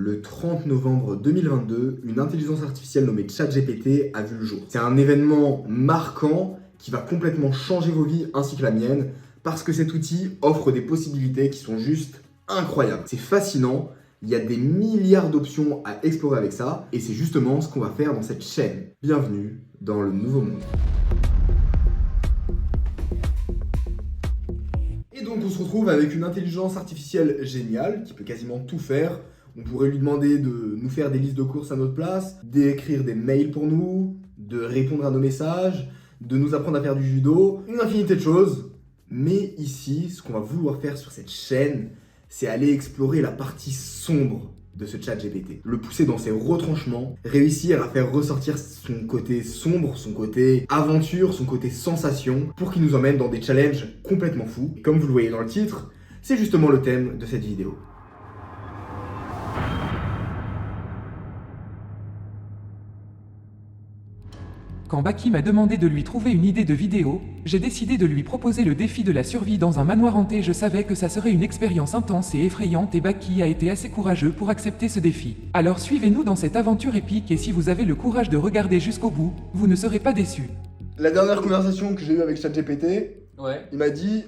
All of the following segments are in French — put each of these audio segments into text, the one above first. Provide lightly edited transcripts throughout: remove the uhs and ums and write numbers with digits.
Le 30 novembre 2022, une intelligence artificielle nommée ChatGPT a vu le jour. C'est un événement marquant qui va complètement changer vos vies ainsi que la mienne parce que cet outil offre des possibilités qui sont juste incroyables. C'est fascinant, il y a des milliards d'options à explorer avec ça et c'est justement ce qu'on va faire dans cette chaîne. Bienvenue dans le nouveau monde. Et donc on se retrouve avec une intelligence artificielle géniale qui peut quasiment tout faire. On pourrait lui demander de nous faire des listes de courses à notre place, d'écrire des mails pour nous, de répondre à nos messages, de nous apprendre à faire du judo, une infinité de choses. Mais ici, ce qu'on va vouloir faire sur cette chaîne, c'est aller explorer la partie sombre de ce ChatGPT. Le pousser dans ses retranchements, réussir à faire ressortir son côté sombre, son côté aventure, son côté sensation, pour qu'il nous emmène dans des challenges complètement fous. Et comme vous le voyez dans le titre, c'est justement le thème de cette vidéo. Quand Baki m'a demandé de lui trouver une idée de vidéo, j'ai décidé de lui proposer le défi de la survie dans un manoir hanté. Je savais que ça serait une expérience intense et effrayante et Baki a été assez courageux pour accepter ce défi. Alors suivez-nous dans cette aventure épique et si vous avez le courage de regarder jusqu'au bout, vous ne serez pas déçus. La dernière conversation que j'ai eue avec ChatGPT, Ouais. il m'a dit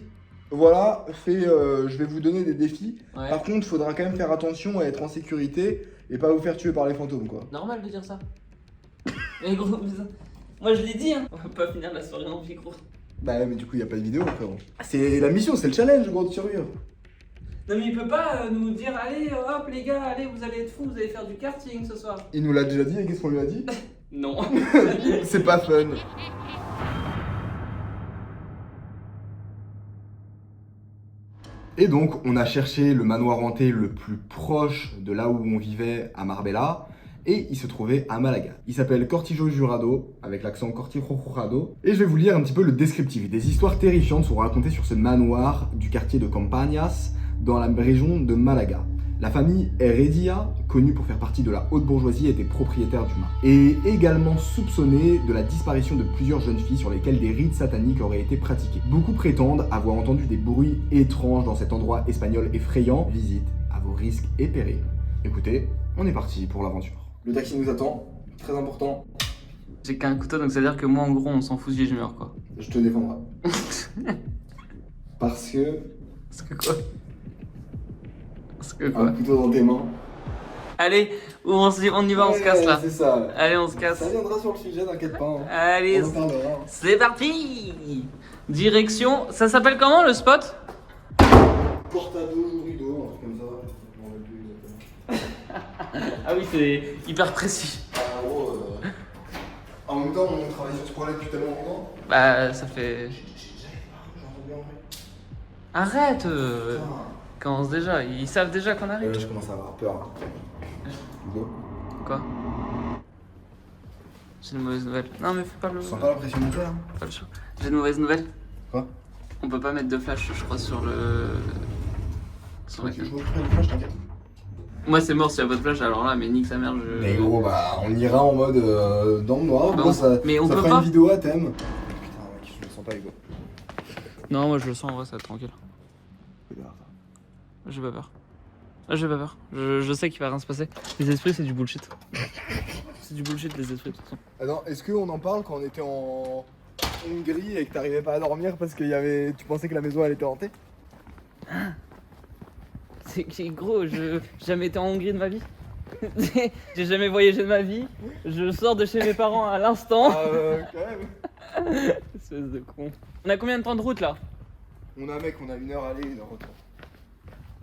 voilà, je vais vous donner des défis. Ouais. Par contre, il faudra quand même faire attention à être en sécurité et pas vous faire tuer par les fantômes, quoi. Normal de dire ça. Mais gros, mais ça... moi je l'ai dit, hein. On va pas finir la soirée en vie, gros. Bah ouais, mais du coup, il n'y a pas de vidéo, frérot. C'est la mission, c'est le challenge, gros, de survivre. Non mais il peut pas nous dire allez hop les gars, allez vous allez être fous, vous allez faire du karting ce soir. Il nous l'a déjà dit, et qu'est-ce qu'on lui a dit? Non. C'est pas fun. Et donc, on a cherché le manoir hanté le plus proche de là où on vivait à Marbella, et il se trouvait à Malaga. Il s'appelle Cortijo Jurado, avec l'accent Cortijo Jurado, et je vais vous lire un petit peu le descriptif. Des histoires terrifiantes sont racontées sur ce manoir du quartier de Campañas, dans la région de Malaga. La famille Heredia, connue pour faire partie de la haute bourgeoisie, était propriétaire du manoir. Et également soupçonnée de la disparition de plusieurs jeunes filles sur lesquelles des rites sataniques auraient été pratiqués. Beaucoup prétendent avoir entendu des bruits étranges dans cet endroit espagnol effrayant. Visite à vos risques et périls. Écoutez, on est parti pour l'aventure. Le taxi nous attend, très important. J'ai qu'un couteau donc ça veut dire que moi en gros on s'en fout si je meurs quoi. Je te défendrai. Parce que... Parce que quoi? Parce que Un quoi? couteau dans tes mains. Allez, on y va, on se casse là. C'est ça. Allez on se casse. Ça viendra sur le sujet, t'inquiète pas. Hein. Allez, On en parlera. c'est parti. Direction, ça s'appelle comment le spot? Cortado, Jurido, un truc comme ça. Je m'en rappelle plus exactement. Ah oui c'est hyper précis. En gros, en même temps, on travaille sur ce projet depuis tellement longtemps. Bah ça fait... J'ai entendu en vrai. Arrête Putain. Commence déjà, ils savent déjà qu'on arrive. Je commence à avoir peur. Hugo, Quoi? J'ai une mauvaise nouvelle. Non mais faut pas le... tu sens pas la pression monter là? Pas le choix. J'ai une mauvaise nouvelle. Quoi? On peut pas mettre de flash je crois sur le... Sur la Je m'occupe du flash, t'inquiète. Moi c'est mort s'il y a pas de flash alors là mais nique sa mère je... Mais gros, bah on ira en mode dans le noir. Bah, Gros, ça, mais on ça peut fera pas. une vidéo à thème. Putain, mec, je le sens pas, Hugo. Non moi je le sens en vrai ça va être tranquille. J'ai pas peur. Ah, j'ai pas peur. Je sais qu'il va rien se passer. Les esprits c'est du bullshit. C'est du bullshit les esprits de toute façon. Attends, est-ce qu'on en parle quand on était en Hongrie et que t'arrivais pas à dormir parce que tu pensais que la maison elle était hantée? C'est gros, j'ai jamais été en Hongrie de ma vie. J'ai jamais voyagé de ma vie. Je sors de chez mes parents à l'instant. Quand même. Espèce de con. On a combien de temps de route là? On a 1 heure aller, 1 heure retour.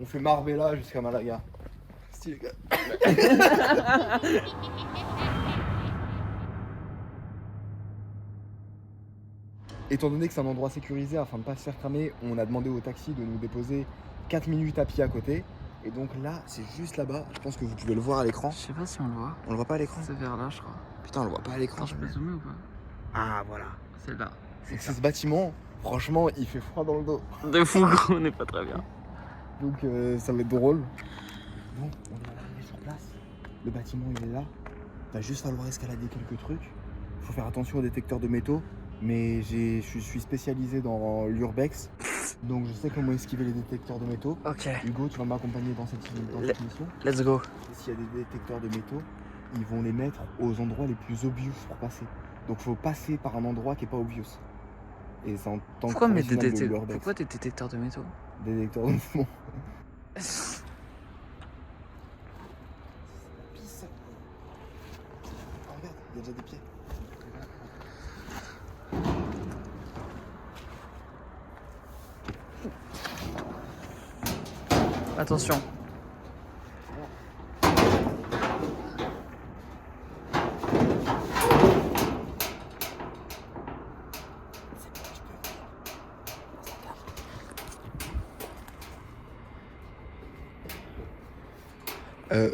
On fait Marbella jusqu'à Malaga. Stylé, gars. Étant donné que c'est un endroit sécurisé, afin de ne pas se faire cramer, on a demandé au taxi de nous déposer 4 minutes à pied à côté. Et donc là, c'est juste là-bas. Je pense que vous pouvez le voir à l'écran. Je sais pas si on le voit. On le voit pas à l'écran? C'est vers là je crois. Putain, on le voit pas à l'écran. Attends, je peux zoomer ou pas? Ah, voilà. C'est là. C'est ce bâtiment, franchement, il fait froid dans le dos. De fou gros, on est pas très bien. Donc ça va être drôle. Bon, on est arrivé sur place. Le bâtiment il est là. Va juste falloir escalader quelques trucs. Faut faire attention aux détecteurs de métaux. Mais je suis spécialisé dans l'urbex. Donc je sais comment esquiver les détecteurs de métaux. Ok, Hugo, tu vas m'accompagner dans cette mission. let's go. S'il y a des détecteurs de métaux, ils vont les mettre aux endroits les plus obvious pour passer. Donc faut passer par un endroit qui est pas obvious. Et c'est en tant Pourquoi que mettre professionnel de l'urbex. Pourquoi des détecteurs de métaux? Détecteurs de mouvement. Oh regarde, il y a déjà des pieds. Attention.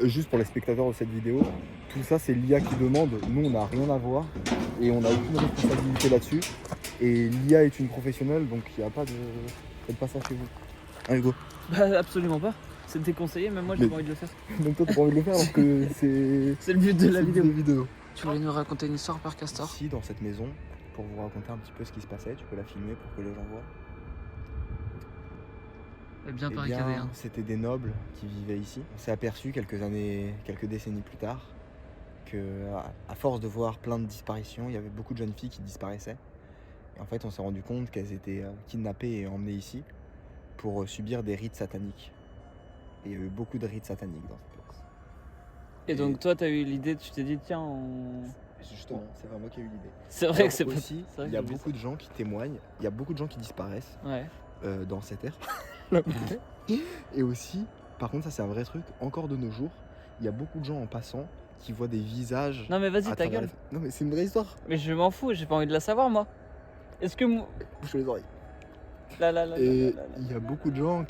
Juste pour les spectateurs de cette vidéo, tout ça c'est l'IA qui demande, nous on n'a rien à voir et on n'a aucune responsabilité là-dessus. Et l'IA est une professionnelle donc il n'y a pas de... Faites pas ça chez vous. Hein Hugo? Bah absolument pas. C'est déconseillé, même moi j'ai Mais- pas envie de le faire. Même toi t'as pas envie de le faire alors que c'est... C'est le but de la c'est vidéo. une vidéo. Tu voulais nous raconter une histoire par Castor? Ici dans cette maison, pour vous raconter un petit peu ce qui se passait, tu peux la filmer pour que les gens voient. Elle est bien Eh barricadée. bien, Hein. c'était des nobles qui vivaient ici. On s'est aperçu quelques décennies plus tard, que à force de voir plein de disparitions, il y avait beaucoup de jeunes filles qui disparaissaient. Et en fait, on s'est rendu compte qu'elles étaient kidnappées et emmenées ici pour subir des rites sataniques. Et il y a eu beaucoup de rites sataniques dans cette place. Et donc toi t'as eu l'idée, tu t'es dit tiens Justement, c'est vraiment moi qui ai eu l'idée. C'est vrai Alors, que c'est pas... aussi, c'est vrai il que y a j'ai oublié beaucoup de gens qui témoignent, il y a beaucoup de gens qui disparaissent Ouais. dans cette ère. Et aussi, par contre, ça c'est un vrai truc, encore de nos jours, il y a beaucoup de gens en passant qui voient des visages. Non mais vas-y à ta travers gueule. Non mais c'est une vraie histoire. Mais je m'en fous, j'ai pas envie de la savoir moi. Est-ce que moi... Bouche les oreilles. Là. Et il y a beaucoup de gens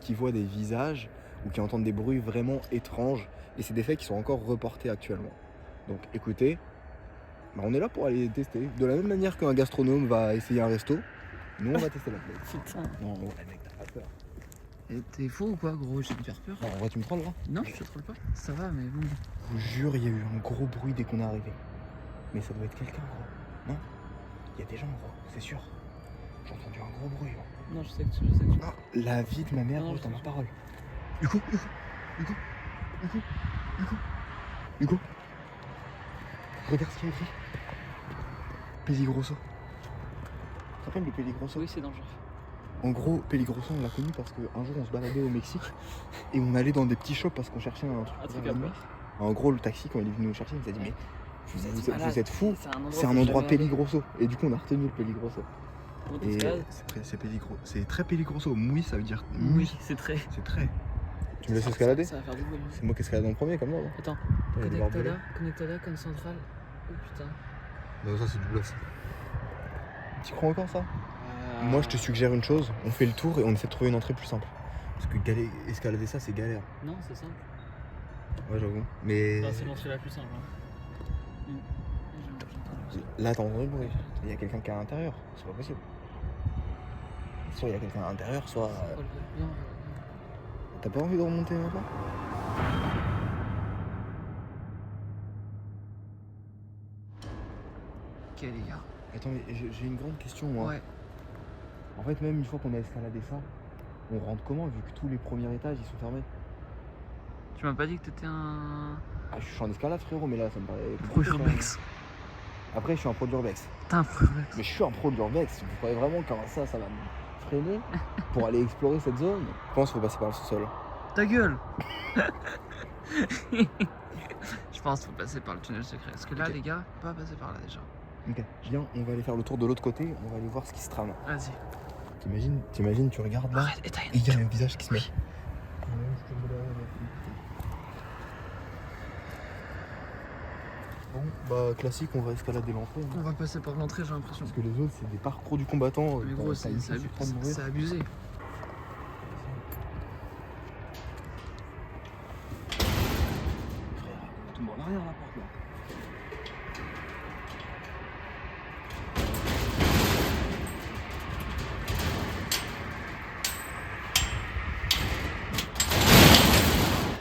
qui voient des visages ou qui entendent des bruits vraiment étranges. Et c'est des faits qui sont encore reportés actuellement. Donc écoutez, bah, on est là pour aller tester. De la même manière qu'un gastronome va essayer un resto, nous on va tester la place. Putain. Non, ouais, mec, t'as pas peur. Et t'es faux ou quoi, gros? J'ai hyper peur. Non, en vrai, tu me trolles là? Non, je te troll pas. Ça va, mais bon. Je vous jure, il y a eu un gros bruit dès qu'on est arrivé. Mais ça doit être quelqu'un, gros. Non? Il y a des gens, gros, c'est sûr. J'ai entendu un gros bruit, gros. Non je sais que tu... Non, la vie de ma mère, Non, gros, je dans ma sais. parole. Hugo. Regarde ce qu'il y a écrit. Peligroso. Tu te rappelles de Peligroso? Oui c'est dangereux. En gros, Peligroso, on l'a connu parce qu'un jour, on se baladait au Mexique et on allait dans des petits shops parce qu'on cherchait un truc. Un pour truc faire à la nuit. boire. En gros, le taxi, quand il est venu nous chercher, il nous a dit mais vous êtes fous, c'est un que endroit jamais allé. Peligroso. Et du coup, on a retenu le Peligroso. Comment Et t'escalades? c'est très Peligroso. Muy, ça veut dire Oui, c'est très... C'est très. Tu me laisses escalader? Ça va faire du bruit. C'est moi qui escalade en premier, comme là. Attends, Il y a des barbelés. Connectada comme centrale. Oh putain. Non, ça c'est du bluff. Tu crois encore ça? Moi je te suggère une chose, on fait le tour et on essaie de trouver une entrée plus simple. Parce que escalader ça c'est galère. Non, c'est simple. Ouais j'avoue. Mais Non, c'est l'entrée la plus simple. Hein. là t'as entendu le bruit. Il y a quelqu'un qui est à l'intérieur, c'est pas possible. Soit il y a quelqu'un à l'intérieur, soit. T'as pas envie de remonter maintenant? Ok, les gars. Attends, mais j'ai une grande question moi. Ouais. En fait, même une fois qu'on a escaladé ça, on rentre comment vu que tous les premiers étages ils sont fermés? Tu m'as pas dit que t'étais un Ah, je suis en escalade frérot, mais là ça me paraît. pro urbex. Après, je suis un pro de l'urbex. T'es un pro urbex. Mais je suis un pro de l'urbex. Vous croyez vraiment que ça va me freiner pour aller explorer cette zone? Je pense qu'il faut passer par le sous-sol. Ta gueule. Je pense qu'il faut passer par le tunnel secret. Parce que là, Ok. les gars, on peut pas passer par là déjà. Ok, viens, on va aller faire le tour de l'autre côté. On va aller voir ce qui se trame. Vas-y. T'imagines, tu regardes là Arrête, éteins. et il y a un visage qui se met. Bon, bah classique, on va escalader l'entrée. On va passer par l'entrée, j'ai l'impression. Parce que les autres, c'est des parcours du combattant. Mais gros, c'est abusé. Tombe en arrière la porte là.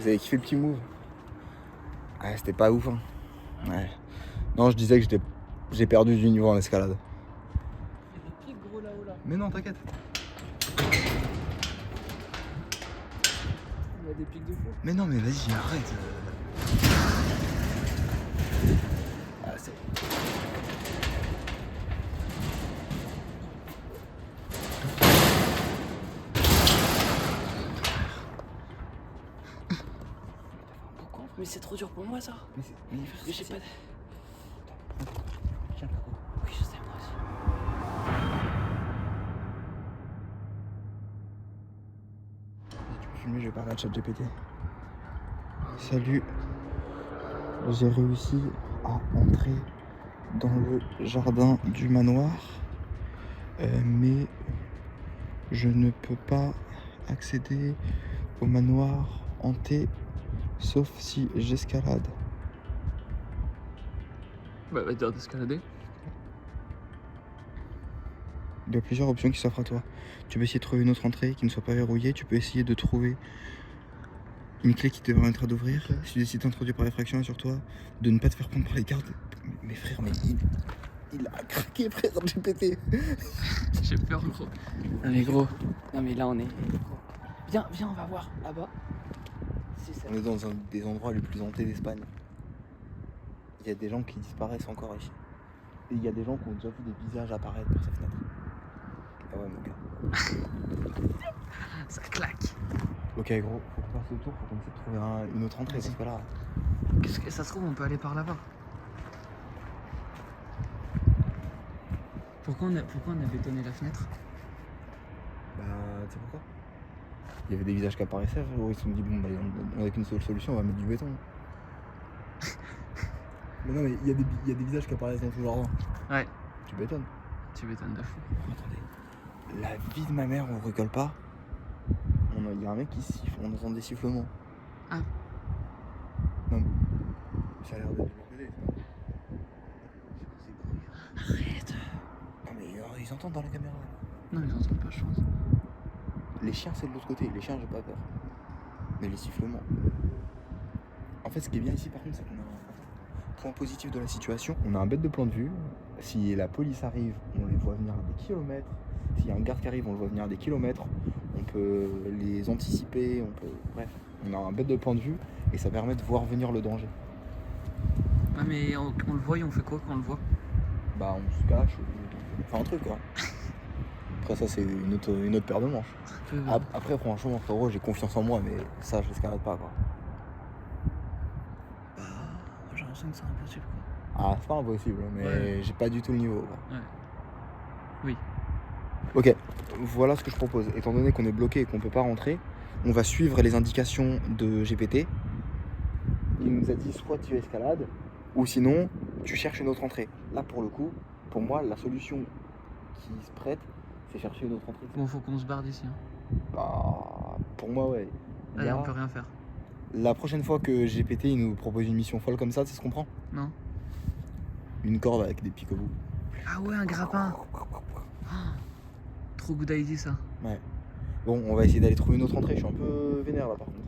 Vous avez kiffé le petit move? Ouais, c'était pas ouf hein. Ouais. Non, je disais que j'ai perdu du niveau en escalade. Il y a des pics gros là-haut là. Mais non, t'inquiète. Il y a des pics de fou. Mais non, mais vas-y, arrête. Ah, c'est... Pourquoi? Mais c'est trop dur pour moi ça. Mais J'ai pas de... Tiens, Oui, je sais, moi aussi. tu peux filmer, je vais parler à ChatGPT. Salut. J'ai réussi à entrer dans le jardin du manoir, mais je ne peux pas accéder au manoir hanté sauf si j'escalade. Bah, va dire d'escalader. Il y a plusieurs options qui s'offrent à toi. Tu peux essayer de trouver une autre entrée qui ne soit pas verrouillée. Tu peux essayer de trouver une clé qui te permettra d'ouvrir. Ok. Si tu décides d'introduire par effraction, assure-toi de ne pas te faire prendre par les gardes. Mais frère, mais il a craqué, frère, GPT. J'ai peur, gros. Non mais gros. Non mais là on est... Viens, on va voir là-bas. Si ça... On est dans un des endroits les plus hantés d'Espagne. Il y a des gens qui disparaissent encore ici. Et il y a des gens qui ont déjà vu des visages apparaître par sa fenêtre. Ah ouais, mon gars. Ça claque. Ok, gros, faut qu'on passe le tour, faut qu'on essaie de trouver une autre entrée, parce que là... Qu'est-ce que ça se trouve, on peut aller par là-bas. Pourquoi on a bétonné la fenêtre? Bah, tu sais pourquoi? Il y avait des visages qui apparaissaient, ils se sont dit, bon, bah, on a qu'une seule solution, on va mettre du béton. Mais non, mais il y a des visages qui apparaissent dans tout le jardin. Ouais. Tu bétonnes. Tu bétonnes de fou. Attendez, la vie de ma mère, on rigole pas. Il y a un mec qui siffle, on entend des sifflements. Ah. Non, mais ça a l'air d'être BD, ça. Arrête. Non, mais ils entendent dans la caméra. Non, ils entendent pas, je pense. Les chiens, c'est de l'autre côté. Les chiens, j'ai pas peur. Mais les sifflements. En fait, ce qui est bien ici, par contre, c'est qu'on a un point positif de la situation. On a un bête de plan de vue. Si la police arrive, on les voit venir à des kilomètres. S'il y a un garde qui arrive, on le voit venir à des kilomètres. On peut les anticiper. Bref, on a un bête de plan de vue et ça permet de voir venir le danger. Ouais, mais on le voit et on fait quoi quand on le voit? Bah, on se cache. On fait un truc, quoi. Après, ça, c'est une autre paire de manches. Après, franchement, frérot, j'ai confiance en moi, mais ça, je l'escalade pas, quoi. Bah, j'ai l'impression que c'est impossible, quoi. Ah, c'est pas impossible, mais Ouais. j'ai pas du tout le niveau, quoi. Ouais. Oui. Ok, voilà ce que je propose. Étant donné qu'on est bloqué et qu'on peut pas rentrer, on va suivre les indications de GPT. Il nous a dit soit tu escalades, ou sinon tu cherches une autre entrée. Là, pour le coup, pour moi, la solution qui se prête, c'est chercher une autre entrée. Bon, faut qu'on se barre d'ici. Hein. Bah, pour moi, ouais. Là, Là, on peut rien faire. la prochaine fois que GPT il nous propose une mission folle comme ça, c'est ce qu'on prend. Non? Une corde avec des pics au bout. Ah ouais, un grappin. Trop good idea, ça. Ouais. Bon, on va essayer d'aller trouver une autre entrée. Je suis un peu vénère là par contre.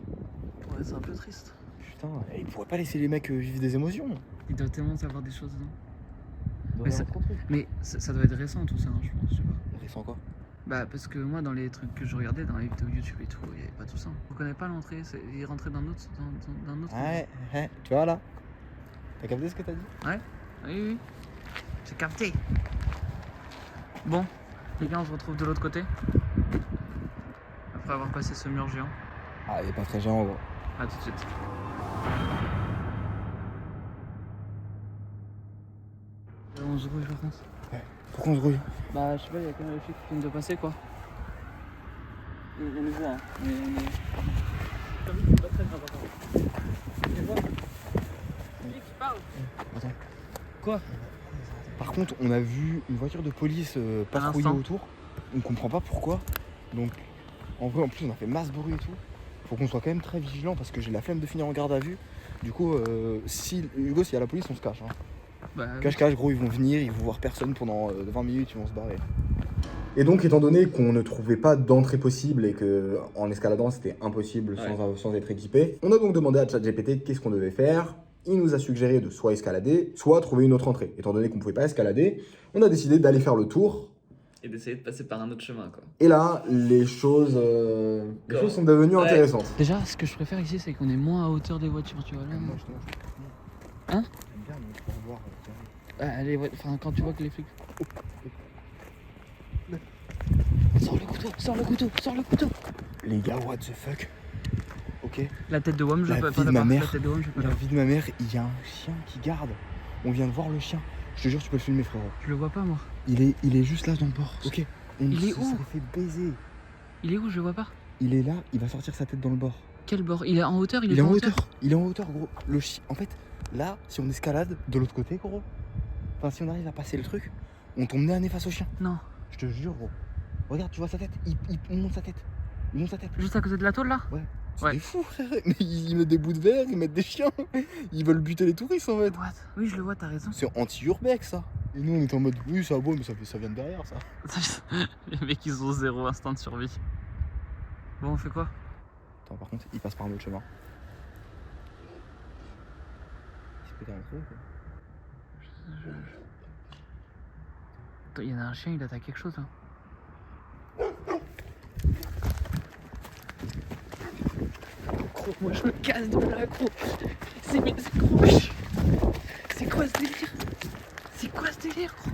Ouais, c'est un peu triste. Putain, il pourrait pas laisser les mecs vivre des émotions. Il doit tellement savoir des choses, non? Il Mais ça- Mais ça doit être récent, tout ça, hein, je pense, je sais pas. Récent quoi? Bah, parce que moi, dans les trucs que je regardais, dans les vidéos YouTube et tout, il y avait pas tout ça. On connaît pas l'entrée, il rentrait d'un autre... d'un autre... Ouais, tu vois là? T'as capté ce que t'as dit? Oui, oui. J'ai capté. Bon, les gars, on se retrouve de l'autre côté. Après avoir passé ce mur géant. Ah, il est pas très géant gros. À tout de suite. On se rouge, par contre. Pourquoi on se grouille? Bah je sais pas, il y a quand même les flics qui viennent de passer quoi. On les voit hein, mais on est... Comme c'est pas très grave encore. Tu vois? Flic qui parle. Attends. Quoi? Par contre, on a vu une voiture de police patrouiller l'instant. autour. On comprend pas pourquoi. Donc, en vrai, en plus, on a fait masse bruit et tout. Faut qu'on soit quand même très vigilant parce que j'ai la flemme de finir en garde à vue. Du coup, si Hugo, s'il y a la police, on se cache. Hein. Bah, Cache-cache, gros, ils vont venir, ils vont voir personne pendant 20 minutes, ils vont se barrer. Et donc, étant donné qu'on ne trouvait pas d'entrée possible et qu'en escaladant, c'était impossible sans être équipé, on a donc demandé à ChatGPT qu'est-ce qu'on devait faire. Il nous a suggéré de soit escalader, soit trouver une autre entrée. Étant donné qu'on ne pouvait pas escalader, on a décidé d'aller faire le tour Et d'essayer de passer par un autre chemin, quoi. Et là, les choses sont devenues Ouais. intéressantes. Déjà, ce que je préfère ici, c'est qu'on est moins à hauteur des voitures, tu vois. Là, Moi, justement, je Hein? J'aime bien pour voir. allez, enfin, quand tu vois que les flics. Sors le couteau, sors le couteau, sors le couteau. Les gars, what the fuck? Ok. La tête de Wam, je La peux vie pas de la ma voir. mère. La tête de Wam, je peux pas La la vie de ma mère, il y a un chien qui garde. On vient de voir le chien. Je te jure, tu peux le filmer, frérot. Je le vois pas, moi. Il est juste là dans le bord. Ok. On Il est se où? serait fait baiser. Il est où? Je le vois pas. Il est là, il va sortir sa tête dans le bord. Quel bord? Il est en hauteur? Il est pas en hauteur. Il est en hauteur, gros. Le chien. En fait, là, si on escalade de l'autre côté, gros. Enfin, si on arrive à passer le truc, on tombe nez à nez face au chien. Non. Je te jure, gros. Regarde, tu vois sa tête. Il monte sa tête. Il monte sa tête. Juste à côté de la tôle, là? C'est Ouais. des fous, frère. Mais ils mettent des bouts de verre, ils mettent des chiens. Ils veulent buter les touristes, en fait. What? Oui, je le vois, t'as raison. C'est anti-urbex, ça. Et nous, on était en mode, oui, ça va, mais ça vient de derrière, ça. Les mecs, ils ont zéro instinct de survie. Bon, on fait quoi? Attends, par contre, il passe par un autre chemin. Il se peut rentrer, quoi. Attends, il y en a un chien, il attaque quelque chose, là. Gros, moi je me casse de là, gros. C'est gros. C'est quoi ce délire? C'est quoi ce délire, gros?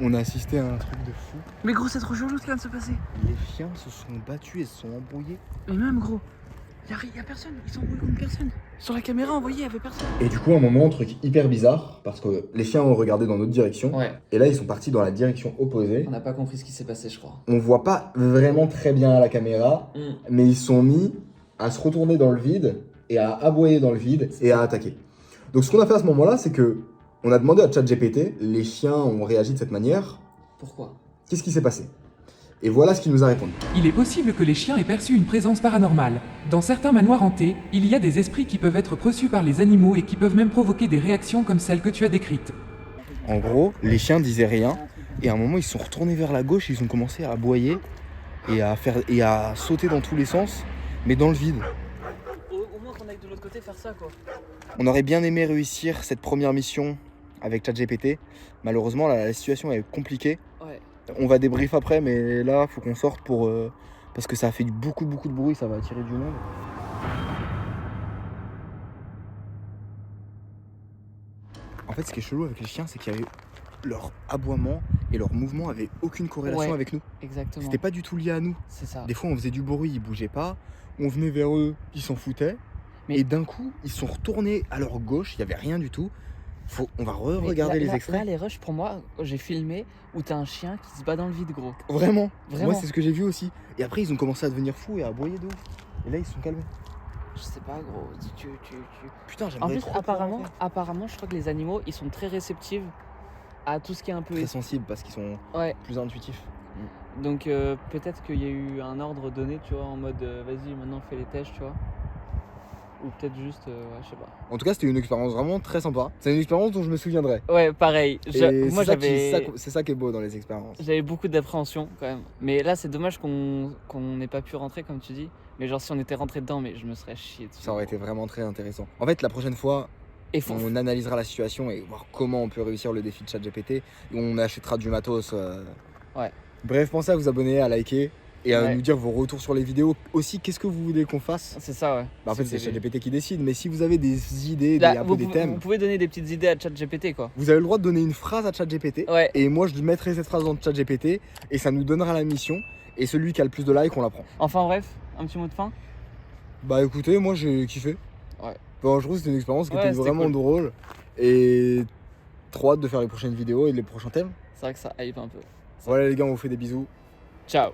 On a assisté à un truc de fou. Mais gros, c'est trop chelou ce qui vient de se passer. Les chiens se sont battus et se sont embrouillés. Mais même, gros, y a personne. Ils sont embrouillés contre personne. Sur la caméra, on voyait, y avait personne. Et du coup, à un moment, un truc hyper bizarre, parce que les chiens ont regardé dans notre direction, Ouais, et là, ils sont partis dans la direction opposée. on n'a pas compris ce qui s'est passé, je crois. On voit pas vraiment très bien à la caméra, mais ils sont mis à se retourner dans le vide, et à aboyer dans le vide, et à attaquer. Donc ce qu'on a fait à ce moment-là, c'est que on a demandé à ChatGPT, les chiens ont réagi de cette manière, Pourquoi? qu'est-ce qui s'est passé? Et voilà ce qu'il nous a répondu. Il est possible que les chiens aient perçu une présence paranormale. Dans certains manoirs hantés, il y a des esprits qui peuvent être perçus par les animaux et qui peuvent même provoquer des réactions comme celles que tu as décrites. En gros, les chiens disaient rien, et à un moment, ils se sont retournés vers la gauche, ils ont commencé à aboyer, et à sauter dans tous les sens, mais dans le vide. Au moins qu'on aille de l'autre côté faire ça, quoi. On aurait bien aimé réussir cette première mission avec ChatGPT. Malheureusement, là, la situation est compliquée. Ouais. On va débrief après, mais là, faut qu'on sorte pour parce que ça a fait beaucoup de bruit, ça va attirer du monde. En fait, ce qui est chelou avec les chiens, c'est qu'il y avait leur aboiement et leur mouvement avaient aucune corrélation Ouais. avec nous. Exactement. C'était pas du tout lié à nous. C'est ça. Des fois, on faisait du bruit, ils bougeaient pas. On venait vers eux, ils s'en foutaient. Mais- Et d'un coup, ils sont retournés à leur gauche, il y avait rien du tout. On va Mais re-regarder là- les là- extraits. Là, les rushs, pour moi, j'ai filmé où t'as un chien qui se bat dans le vide, gros. Vraiment. Vraiment. Moi, c'est ce que j'ai vu aussi. Et après, ils ont commencé à devenir fous et à aboyer de ouf. Et là, ils se sont calmés. Je sais pas, gros. Putain, En j'aimerais plus, trop apparemment, je crois que les animaux, ils sont très réceptifs à tout ce qui est un peu. très sensibles parce qu'ils sont Ouais. plus intuitifs. Donc peut-être qu'il y a eu un ordre donné, tu vois, en mode vas-y, maintenant fais les tâches, tu vois. Ou peut-être juste, ouais, je sais pas. En tout cas, c'était une expérience vraiment très sympa. C'est une expérience dont je me souviendrai. Ouais, pareil. Et Moi, c'est ça qui est beau dans les expériences. j'avais beaucoup d'appréhension quand même. Mais là, c'est dommage qu'on n'ait pas pu rentrer, comme tu dis. Mais genre, si on était rentré dedans, mais je me serais chié dessus. Ça aurait été vraiment très intéressant. En fait, la prochaine fois, Et on analysera la situation et voir comment on peut réussir le défi de ChatGPT. Et on achètera du matos. Ouais. Bref, pensez à vous abonner, à liker et à Ouais. nous dire vos retours sur les vidéos. Aussi, qu'est-ce que vous voulez qu'on fasse? C'est ça, ouais. Bah, en fait, Si c'est vous avez- ChatGPT qui décide. Mais si vous avez des idées, Là, un peu des thèmes, vous pouvez donner des petites idées à ChatGPT, quoi. vous avez le droit de donner une phrase à ChatGPT. Ouais. Et moi, je mettrai cette phrase dans ChatGPT et ça nous donnera la mission. Et celui qui a le plus de likes, on la prend. Enfin bref, un petit mot de fin. Bah écoutez, moi j'ai kiffé. Ouais. Bon, je trouve que c'était une expérience qui Ouais, était c'était vraiment cool. drôle. Et trop hâte de faire les prochaines vidéos et les prochains thèmes. C'est vrai que ça hype un peu. Voilà les gars, on vous fait des bisous. Ciao.